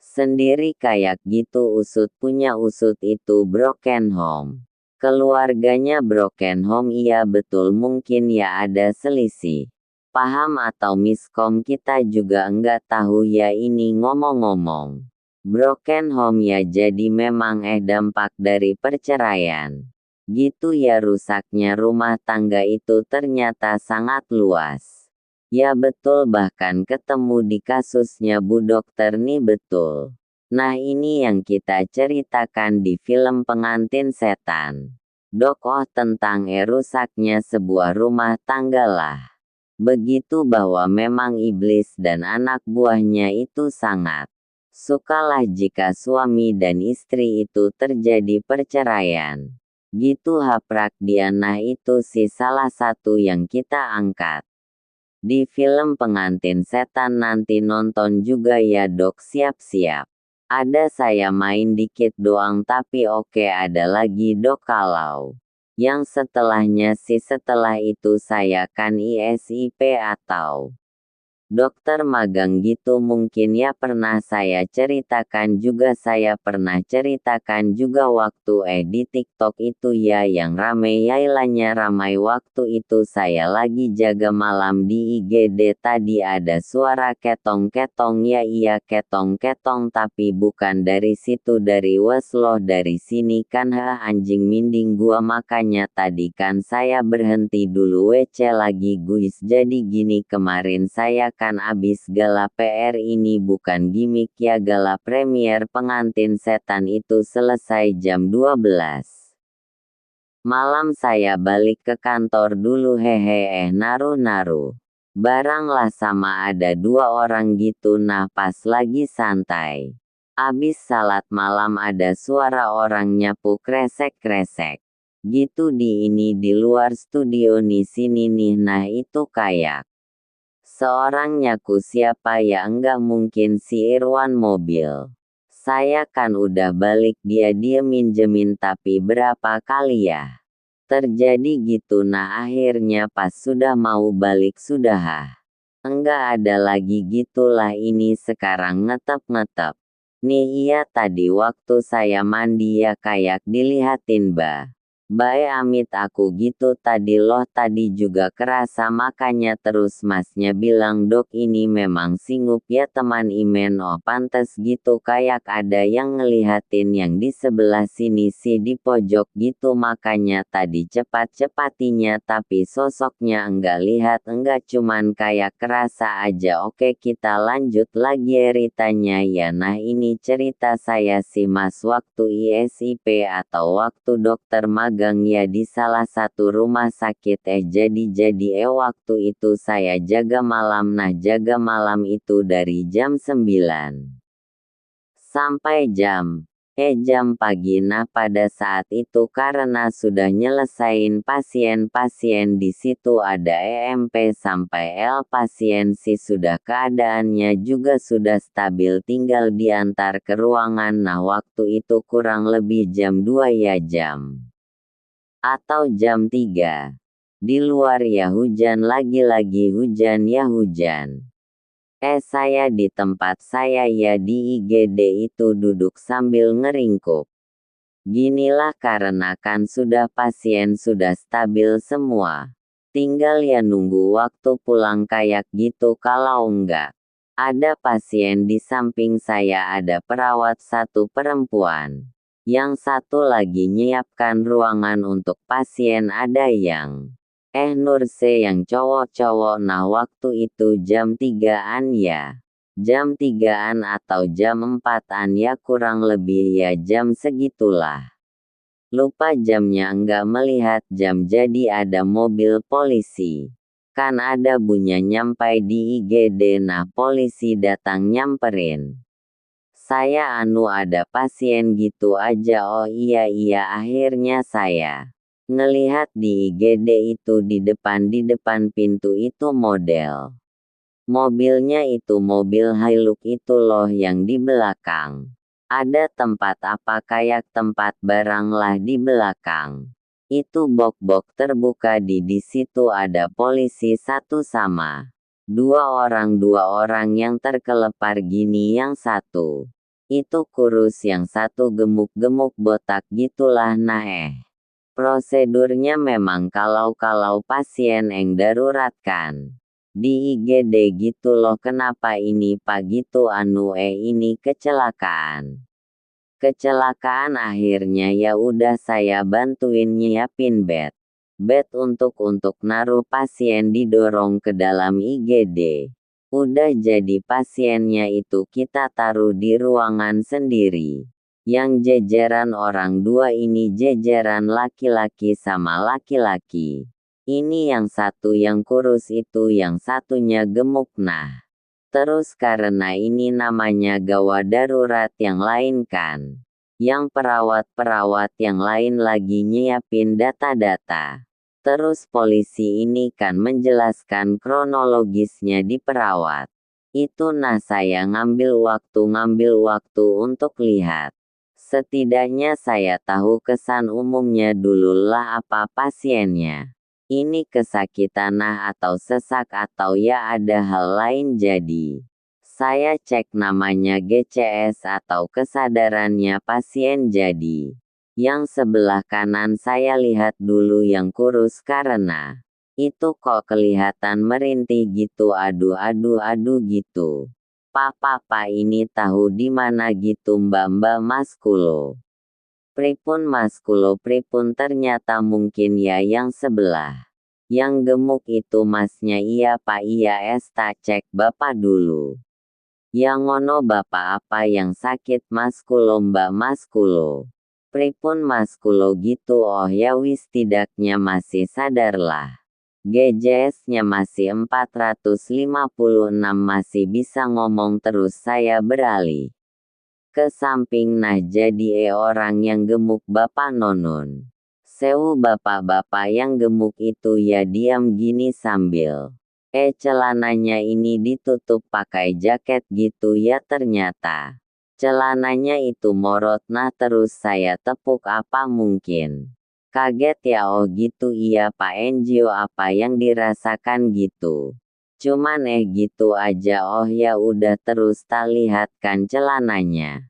Sendiri kayak gitu usut punya usut itu broken home. Keluarganya broken home iya betul mungkin ya ada selisih. Paham atau miskom kita juga enggak tahu ya ini ngomong-ngomong. Broken home ya jadi memang dampak dari perceraian. Gitu ya rusaknya rumah tangga itu ternyata sangat luas. Ya betul bahkan ketemu di kasusnya Bu Dokter nih betul. Nah ini yang kita ceritakan di film Pengantin Setan. Dok tentang rusaknya sebuah rumah tangga lah. Begitu bahwa memang iblis dan anak buahnya itu sangat sukalah jika suami dan istri itu terjadi perceraian. Gitu haprak dia nah itu sih salah satu yang kita angkat. Di film Pengantin Setan nanti nonton juga ya dok siap-siap. Ada saya main dikit doang tapi oke ada lagi dok kalau. Yang setelahnya sih setelah itu saya kan ISIP atau dokter magang gitu mungkin ya pernah saya ceritakan juga saya pernah ceritakan juga waktu di TikTok itu ya yang rame yailanya ramai waktu itu saya lagi jaga malam di IGD tadi ada suara ketong-ketong ya iya ketong-ketong tapi bukan dari situ dari wes loh dari sini kan anjing minding gua makanya tadi kan saya berhenti dulu WC lagi guys jadi gini kemarin saya kan abis gala PR ini bukan gimmick ya gala premier Pengantin Setan itu selesai jam 12 malam saya balik ke kantor dulu hehe naruh-naruh barang lah sama ada 2 orang gitu nah pas lagi santai abis salat malam ada suara orang nyapu kresek-kresek gitu di ini di luar studio nih sini nih nah itu kayak seorang nyaku siapa ya enggak mungkin si Irwan mobil. Saya kan udah balik dia minjemin tapi berapa kali ya. Terjadi gitu nah akhirnya pas sudah mau balik sudah enggak ada lagi gitulah ini sekarang ngetep-ngetep. Nih iya tadi waktu saya mandi ya kayak dilihatin Bae amit aku gitu tadi loh tadi juga kerasa makanya terus masnya bilang dok ini memang singup ya teman imen pantes gitu kayak ada yang ngelihatin yang di sebelah sini sih di pojok gitu makanya tadi cepat-cepatinya tapi sosoknya enggak lihat enggak cuman kayak kerasa aja oke kita lanjut lagi ceritanya ya nah ini cerita saya sih mas waktu ISIP atau waktu dokter magang ya di salah satu rumah sakit jadi waktu itu saya jaga malam nah jaga malam itu dari jam 9 sampai jam pagi nah pada saat itu karena sudah nyelesain pasien-pasien di situ ada EMP sampai L pasien sih sudah keadaannya juga sudah stabil tinggal diantar ke ruangan nah waktu itu kurang lebih jam 2 ya jam atau jam 3. Di luar ya hujan lagi-lagi hujan ya hujan. Saya di tempat saya ya di IGD itu duduk sambil ngeringkup. Ginilah karena kan sudah pasien sudah stabil semua. Tinggal ya nunggu waktu pulang kayak gitu kalau enggak. Ada pasien di samping saya ada perawat satu perempuan. Yang satu lagi nyiapkan ruangan untuk pasien ada yang nurse yang cowok-cowok nah waktu itu jam 3-an ya. Jam 3-an atau jam 4-an ya kurang lebih ya jam segitulah. Lupa jamnya enggak melihat jam jadi ada mobil polisi. Kan ada bunyi nyampai di IGD nah polisi datang nyamperin. Saya ada pasien gitu aja oh iya akhirnya saya ngelihat di IGD itu di depan pintu itu model Mobilnya itu mobil Hilux itu loh yang di belakang. Ada tempat apa kayak tempat barang lah di belakang. Itu bok-bok terbuka di situ ada polisi satu sama dua orang yang terkelepar gini, yang satu itu kurus, yang satu gemuk-gemuk botak gitulah. Prosedurnya memang kalau pasien yang darurat kan di IGD gitu loh. Kenapa ini Pak gitu ini kecelakaan. Kecelakaan akhirnya ya udah saya bantuin nyiapin bed untuk naruh pasien, didorong ke dalam IGD. Udah jadi pasiennya itu kita taruh di ruangan sendiri. Yang jejeran orang dua ini jejeran laki-laki sama laki-laki. Ini yang satu yang kurus itu, yang satunya gemuk. Terus karena ini namanya gawat darurat yang lain kan. Yang perawat-perawat yang lain lagi nyiapin data-data. Terus polisi ini kan menjelaskan kronologisnya di perawat. Itu saya ngambil waktu untuk lihat. Setidaknya saya tahu kesan umumnya dulu lah apa pasiennya. Ini kesakitan atau sesak atau ya ada hal lain. Jadi saya cek namanya GCS atau kesadarannya pasien. Jadi yang sebelah kanan saya lihat dulu yang kurus, karena itu kok kelihatan merintih gitu, aduh gitu. Pak ini tahu di mana gitu Mbak Maskulo. Pripun Maskulo pripun, ternyata mungkin ya yang sebelah. Yang gemuk itu masnya. Iya Pak, iya tak cek Bapak dulu. Yang ngono Bapak apa yang sakit Maskulo Mbak Maskulo? Pripun Maskulo gitu? Oh ya wis, tidaknya masih sadar lah. GJS-nya masih 456, masih bisa ngomong. Terus saya beralih ke samping. Jadi orang yang gemuk Bapak Nonun. Sewu bapak-bapak yang gemuk itu ya diam gini sambil celananya ini ditutup pakai jaket gitu ya. Ternyata celananya itu morot. Terus saya tepuk, apa mungkin kaget ya? Oh gitu, iya Pak Enjio, apa yang dirasakan gitu? Cuman gitu aja. Oh ya udah. Terus tak lihat kan celananya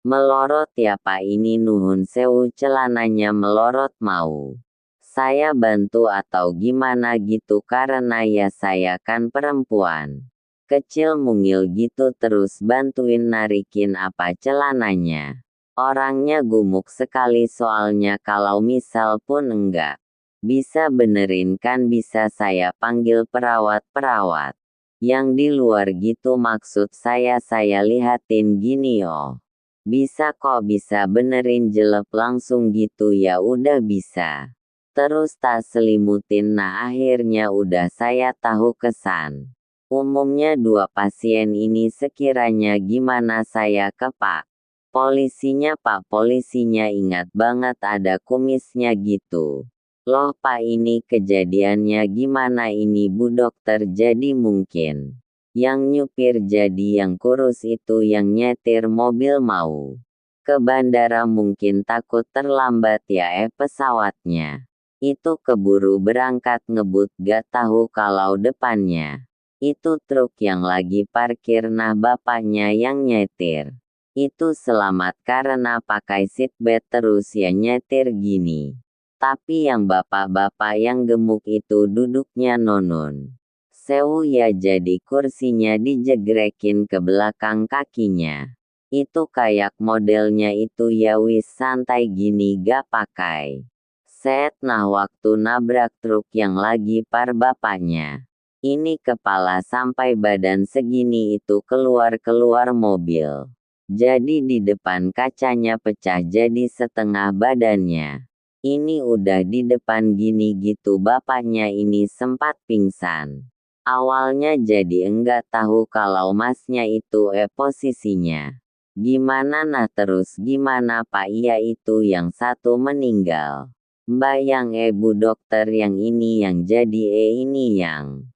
melorot ya Pak, ini nuhun sewu, celananya melorot, mau saya bantu atau gimana gitu? Karena ya saya kan perempuan kecil mungil gitu. Terus bantuin narikin apa celananya. Orangnya gemuk sekali soalnya, kalau misal pun enggak bisa benerin kan bisa saya panggil perawat-perawat yang di luar gitu. Maksud saya lihatin gini. Oh bisa kok, bisa benerin jelek langsung gitu ya. Udah bisa. Terus tak selimutin. Akhirnya udah saya tahu kesan umumnya dua pasien ini. Sekiranya gimana saya ke Pak polisinya. Pak polisinya ingat banget ada kumisnya gitu. Loh Pak, ini kejadiannya gimana ini Bu Dokter? Jadi mungkin yang nyupir jadi yang kurus itu, yang nyetir mobil mau ke bandara, mungkin takut terlambat ya pesawatnya. Itu keburu berangkat ngebut, gak tahu kalau depannya itu truk yang lagi parkir. Bapaknya yang nyetir itu selamat karena pakai seatbelt. Terus ya nyetir gini. Tapi yang bapak-bapak yang gemuk itu duduknya nonun sewu ya, jadi kursinya dijegrekin ke belakang kakinya. Itu kayak modelnya itu ya wis santai gini, gak pakai set. Waktu nabrak truk yang lagi par, bapaknya ini kepala sampai badan segini itu keluar mobil. Jadi di depan kacanya pecah jadi setengah badannya. Ini udah di depan gini gitu. Bapaknya ini sempat pingsan. Awalnya jadi enggak tahu kalau masnya itu posisinya gimana. Terus gimana Pak? Iya itu yang satu meninggal. Mbak yang Bu Dokter, yang ini yang jadi ini yang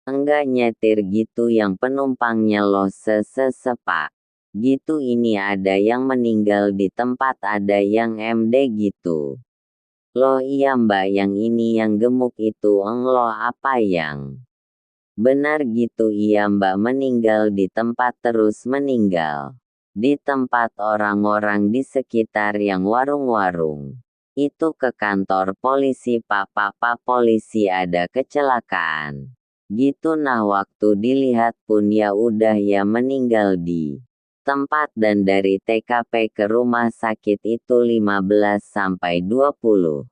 Enggak nyetir gitu yang penumpangnya loh sepak. Gitu ini ada yang meninggal di tempat ada yang MD gitu. Loh iya mbak yang ini yang gemuk itu loh apa yang benar gitu iya mbak meninggal di tempat terus meninggal. Di tempat orang-orang di sekitar yang warung-warung. Itu ke kantor polisi pak polisi ada kecelakaan. Gitu nah waktu dilihat pun ya udah ya meninggal di tempat dan dari TKP ke rumah sakit itu 15 sampai 20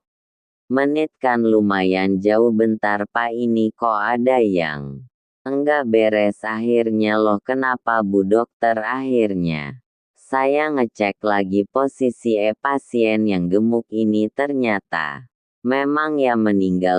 menit kan lumayan jauh bentar pak ini kok ada yang enggak beres akhirnya loh kenapa bu dokter akhirnya. Saya ngecek lagi posisi pasien yang gemuk ini ternyata memang ya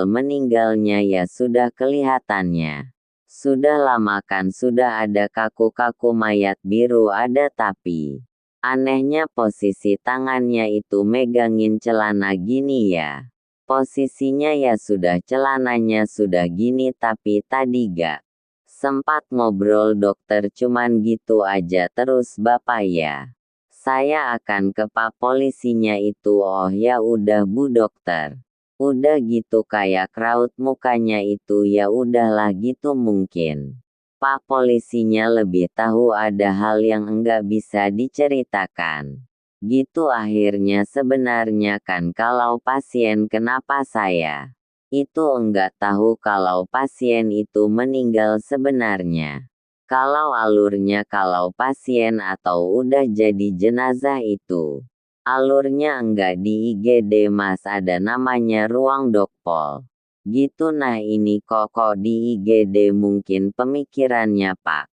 meninggalnya ya sudah kelihatannya. Sudah lama kan sudah ada kaku-kaku mayat biru ada tapi anehnya posisi tangannya itu megangin celana gini ya. Posisinya ya sudah celananya sudah gini tapi tadi gak sempat ngobrol dokter cuman gitu aja terus bapak ya. Saya akan ke pak polisinya itu oh ya udah bu dokter. Udah gitu kayak raut mukanya itu ya udahlah gitu mungkin. Pak polisinya lebih tahu ada hal yang enggak bisa diceritakan. Gitu akhirnya sebenarnya kan kalau pasien kenapa saya itu enggak tahu kalau pasien itu meninggal sebenarnya. Kalau alurnya kalau pasien atau udah jadi jenazah itu. Alurnya enggak di IGD mas ada namanya ruang dokpol. Gitu nah ini kok di IGD mungkin pemikirannya pak.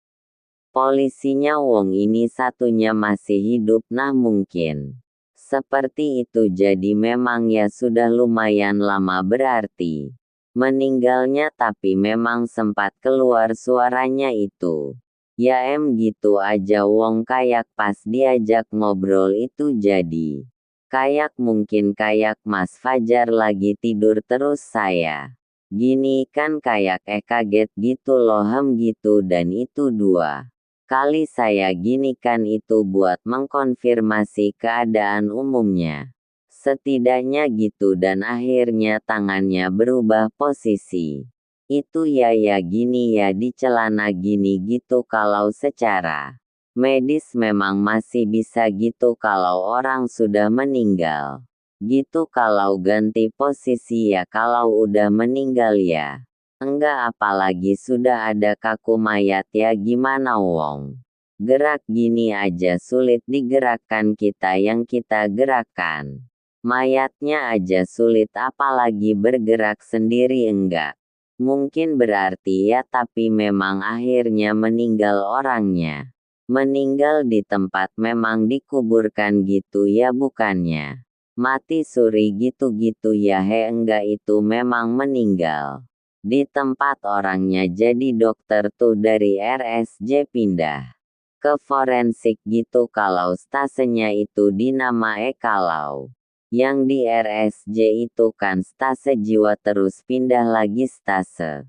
Polisinya wong ini satunya masih hidup nah mungkin. Seperti itu jadi memang ya sudah lumayan lama berarti. Meninggalnya tapi memang sempat keluar suaranya itu. Ya gitu aja wong kayak pas diajak ngobrol itu jadi. Kayak mungkin kayak Mas Fajar lagi tidur terus saya. Gini kan kayak kaget gitu loh gitu dan itu dua. Kali saya gini kan itu buat mengkonfirmasi keadaan umumnya. Setidaknya gitu dan akhirnya tangannya berubah posisi. Itu ya gini ya di celana gini gitu kalau secara medis memang masih bisa gitu kalau orang sudah meninggal. Gitu kalau ganti posisi ya kalau udah meninggal ya. Enggak apalagi sudah ada kaku mayat ya gimana wong. Gerak gini aja sulit digerakkan kita yang kita gerakkan. Mayatnya aja sulit apalagi bergerak sendiri enggak. Mungkin berarti ya tapi memang akhirnya meninggal orangnya. Meninggal di tempat memang dikuburkan gitu ya bukannya. Mati suri gitu-gitu ya enggak itu memang meninggal. Di tempat orangnya jadi dokter tuh dari RSJ pindah ke forensik gitu kalau stasenya itu dinama kalau. Yang di RSJ itu kan stase jiwa terus pindah lagi stase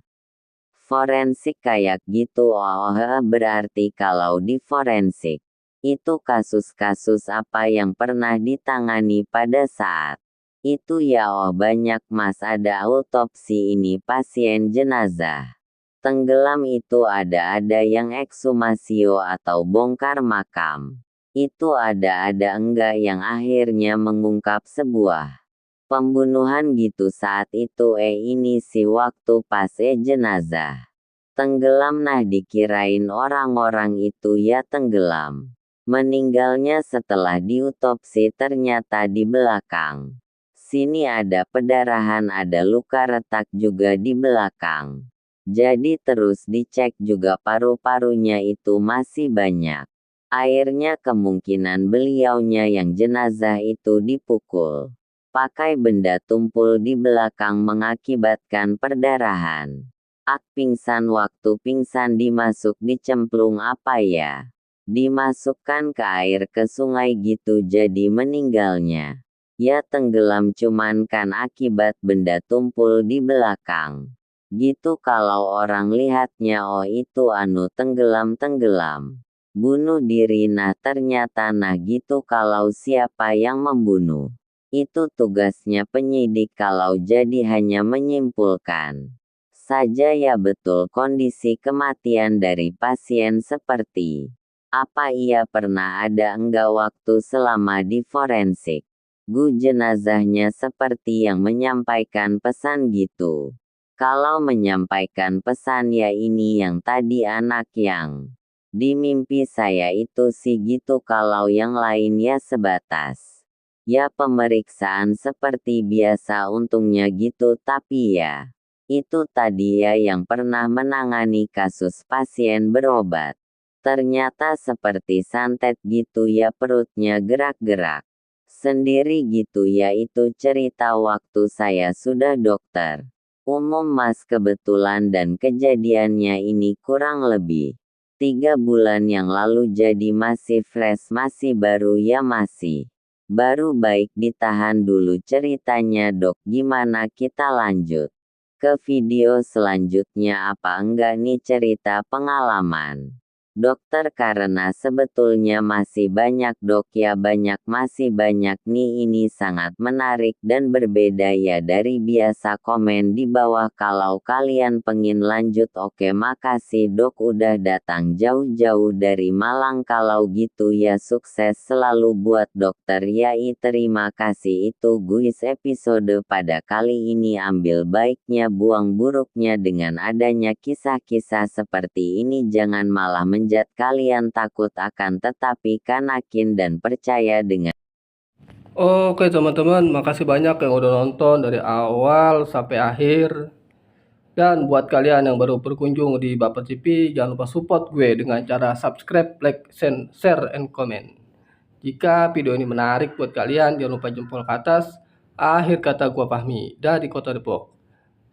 forensik kayak gitu berarti kalau di forensik itu kasus-kasus apa yang pernah ditangani pada saat itu ya banyak mas ada autopsi ini pasien jenazah tenggelam itu ada yang ekshumasio atau bongkar makam. Itu ada enggak yang akhirnya mengungkap sebuah pembunuhan gitu saat itu ini sih waktu pas jenazah. Tenggelam nah dikirain orang-orang itu ya tenggelam. Meninggalnya setelah diutopsi ternyata di belakang. Sini ada pendarahan ada luka retak juga di belakang. Jadi terus dicek juga paru-parunya itu masih banyak. Akhirnya kemungkinan beliaunya yang jenazah itu dipukul. Pakai benda tumpul di belakang mengakibatkan perdarahan. Pingsan waktu pingsan dimasuk dicemplung apa ya? Dimasukkan ke air ke sungai gitu jadi meninggalnya. Ya tenggelam cuman kan akibat benda tumpul di belakang. Gitu kalau orang lihatnya oh itu anu tenggelam-tenggelam. Bunuh diri nah ternyata nah gitu kalau siapa yang membunuh. Itu tugasnya penyidik kalau jadi hanya menyimpulkan saja ya betul kondisi kematian dari pasien seperti apa ia pernah ada enggak waktu selama di forensik. Jenazahnya seperti yang menyampaikan pesan gitu. Kalau menyampaikan pesan ya ini yang tadi anak yang di mimpi saya itu sih gitu kalau yang lain ya sebatas. Ya pemeriksaan seperti biasa untungnya gitu tapi ya. Itu tadi ya yang pernah menangani kasus pasien berobat. Ternyata seperti santet gitu ya perutnya gerak-gerak. Sendiri gitu ya itu cerita waktu saya sudah dokter. Umum mas kebetulan dan kejadiannya ini kurang lebih 3 bulan yang lalu jadi masih fresh masih baru ya masih. Baru baik ditahan dulu ceritanya dok gimana kita lanjut ke video selanjutnya apa enggak nih cerita pengalaman dokter karena sebetulnya masih banyak dok ya banyak masih banyak nih ini sangat menarik dan berbeda ya dari biasa komen di bawah kalau kalian pengen lanjut oke makasih dok udah datang jauh-jauh dari Malang kalau gitu ya sukses selalu buat dokter yai terima kasih itu guys episode pada kali ini ambil baiknya buang buruknya dengan adanya kisah-kisah seperti ini jangan malah menjat kalian takut akan tetapi kanakin dan percaya dengan Oke teman-teman, makasih banyak yang udah nonton dari awal sampai akhir. Dan buat kalian yang baru berkunjung di Baper TV, jangan lupa support gue dengan cara subscribe, like, share, and comment. Jika video ini menarik buat kalian, jangan lupa jempol ke atas. Akhir kata gua Fahmi dari Kota Depok.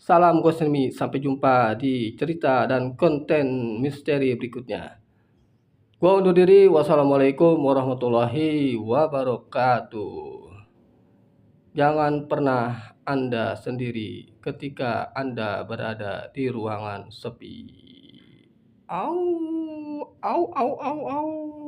Salam Ghost Enemy, sampai jumpa di cerita dan konten misteri berikutnya. Gua undur diri, wassalamualaikum warahmatullahi wabarakatuh. Jangan pernah Anda sendiri ketika Anda berada di ruangan sepi. Au, au, au, au, au.